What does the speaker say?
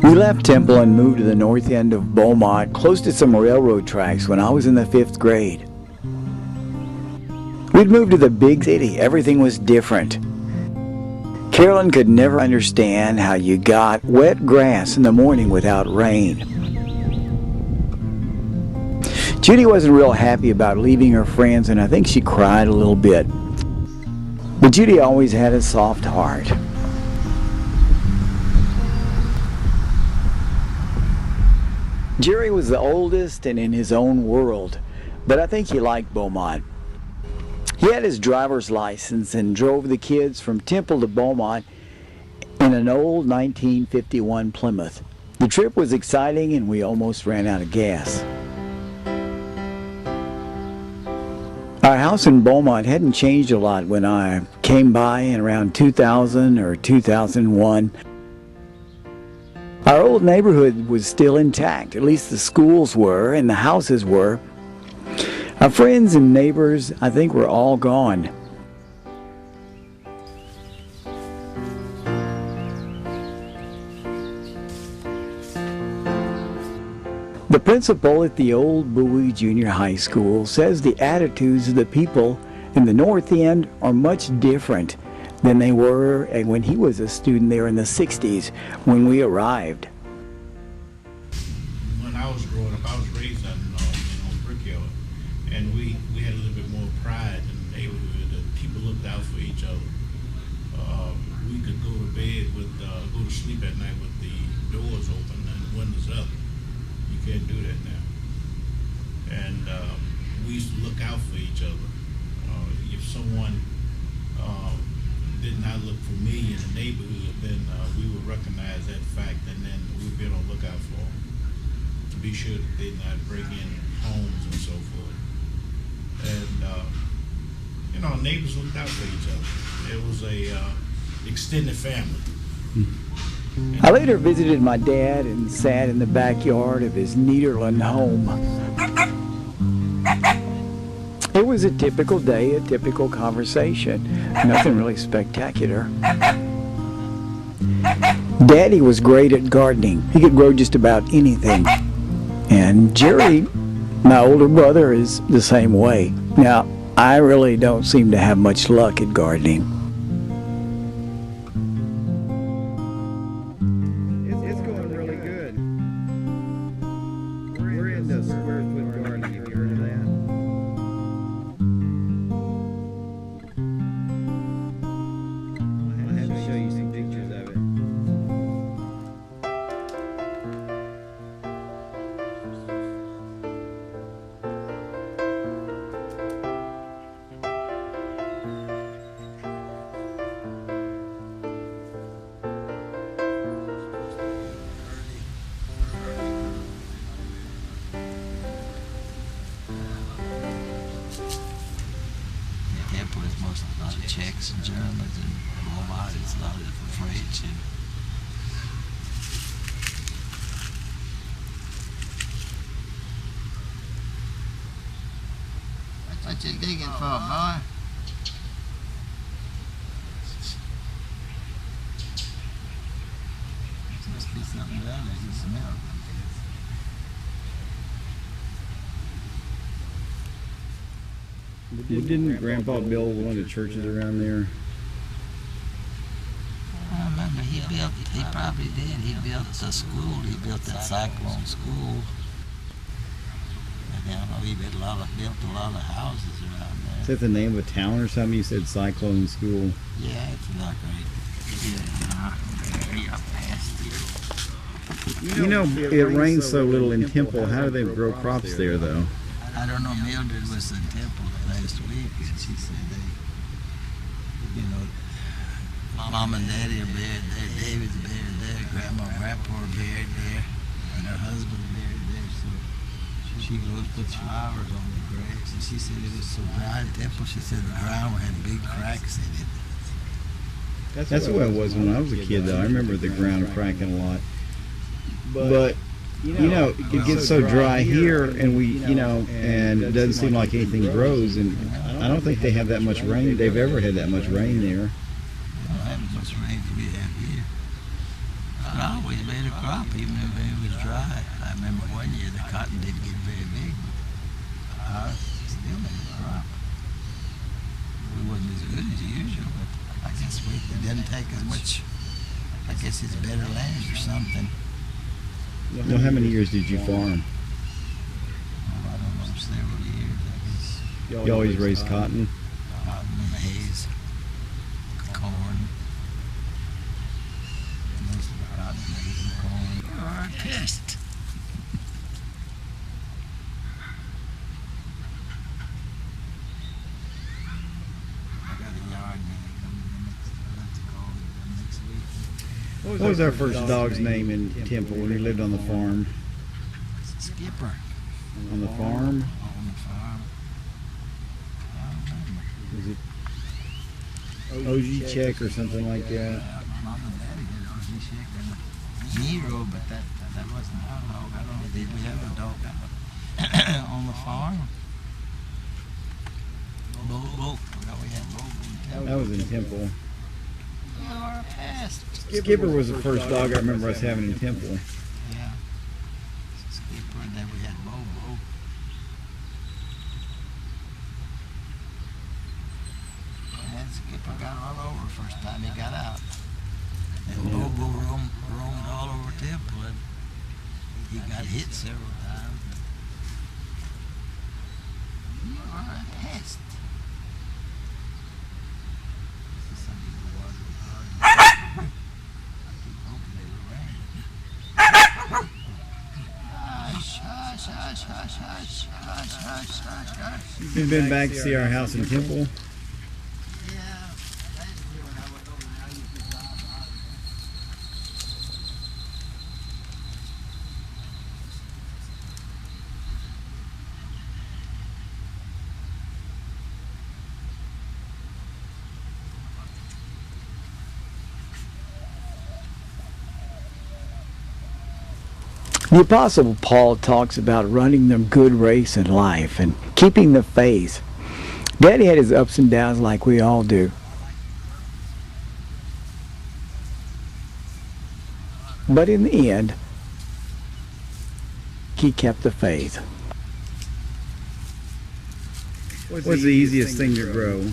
We left Temple and moved to the north end of Beaumont, close to some railroad tracks when I was in the 5th grade. We'd moved to the big city. Everything was different. Carolyn could never understand how you got wet grass in the morning without rain. Judy wasn't real happy about leaving her friends, and I think she cried a little bit. But Judy always had a soft heart. Jerry was the oldest and in his own world, but I think he liked Beaumont. He had his driver's license and drove the kids from Temple to Beaumont in an old 1951 Plymouth. The trip was exciting and we almost ran out of gas. Our house in Beaumont hadn't changed a lot when I came by in around 2000 or 2001. Our old neighborhood was still intact, at least the schools were and the houses were. Our friends and neighbors, I think, were all gone. The principal at the old Bowie Junior High School says the attitudes of the people in the North End are much different than they were when he was a student there in the 60s when we arrived. When I was growing up, I was raised on Brick Hill, and we had a little bit more pride in the neighborhood. People looked out for each other. We could go to bed go to sleep at night with the doors open and the windows up. You can't do that now. And we used to look out for each other. If someone did not look for me in the neighborhood, then we would recognize that fact, and then we would be on the lookout for them to be sure that they did not break in homes and so forth. And neighbors looked out for each other. It was a extended family. I later visited my dad and sat in the backyard of his Nederland home. It was a typical day, a typical conversation. Nothing really spectacular. Daddy was great at gardening. He could grow just about anything. And Jerry, my older brother, is the same way. Now, I really don't seem to have much luck at gardening. It's going really good. We're into square foot gardening, have you heard of that? I have to show you some pictures of it. Temple is most a lot of Czechs and Germans, and Beaumont is a lot of French. And what you digging for, boy? There must be something down there you smell. Didn't Grandpa build one of the churches around there? I remember he probably did. He built the school. He built that Cyclone School. And I don't know, he built a lot of houses around there. Is that the name of a town or something? You said Cyclone School. Yeah, it's not great. Yeah, past here. You know, it rains so little in Temple. How do they grow crops there, though? I don't know, Mildred was in Temple last week, and she said Mom and Daddy are buried there, David's buried there, Grandma and Grandpa are buried there, and her husband buried there, so she goes puts flowers on the graves, and she said it was so dry in Temple, she said the ground had big cracks in it. That's the way it was when I was a kid, though. I remember the ground cracking a lot. But it gets so dry here, and and it doesn't seem like anything grows, and I don't think they have that much rain. They've ever had that much rain there. We don't have as much rain as we have here. But I always made a crop, even if it was dry. I remember one year the cotton didn't get very big, but ours still made a crop. It wasn't as good as usual, but I guess it didn't take as much. I guess it's better land or something. Well, how many years did you farm? I don't know, several years, I guess. You always raised cotton? Cotton, maize, corn. Most of the cotton, maize, and corn. You're a pest. I got a yard man coming to call it next week. What was our first dog's name in Temple when we lived on the farm? Skipper. On the farm? On the farm. I don't remember. Was it OG Check or something like that? Mom and Daddy did OG Check and Nero, but that wasn't our dog. I don't know. Did we have a dog on the farm? Bobo. Forgot we had Bobo. That was in Temple. You're a pest. Skipper was the first dog I remember us having in Temple. Yeah. Skipper, and then we had Bobo. And Skipper got all over the first time he got out. And Bobo roamed all over Temple, and he got hit several times. You are a pest. You've been back to see our house in Temple? The Apostle Paul talks about running the good race in life and keeping the faith. Daddy had his ups and downs like we all do. But in the end, he kept the faith. What's the easiest thing to grow?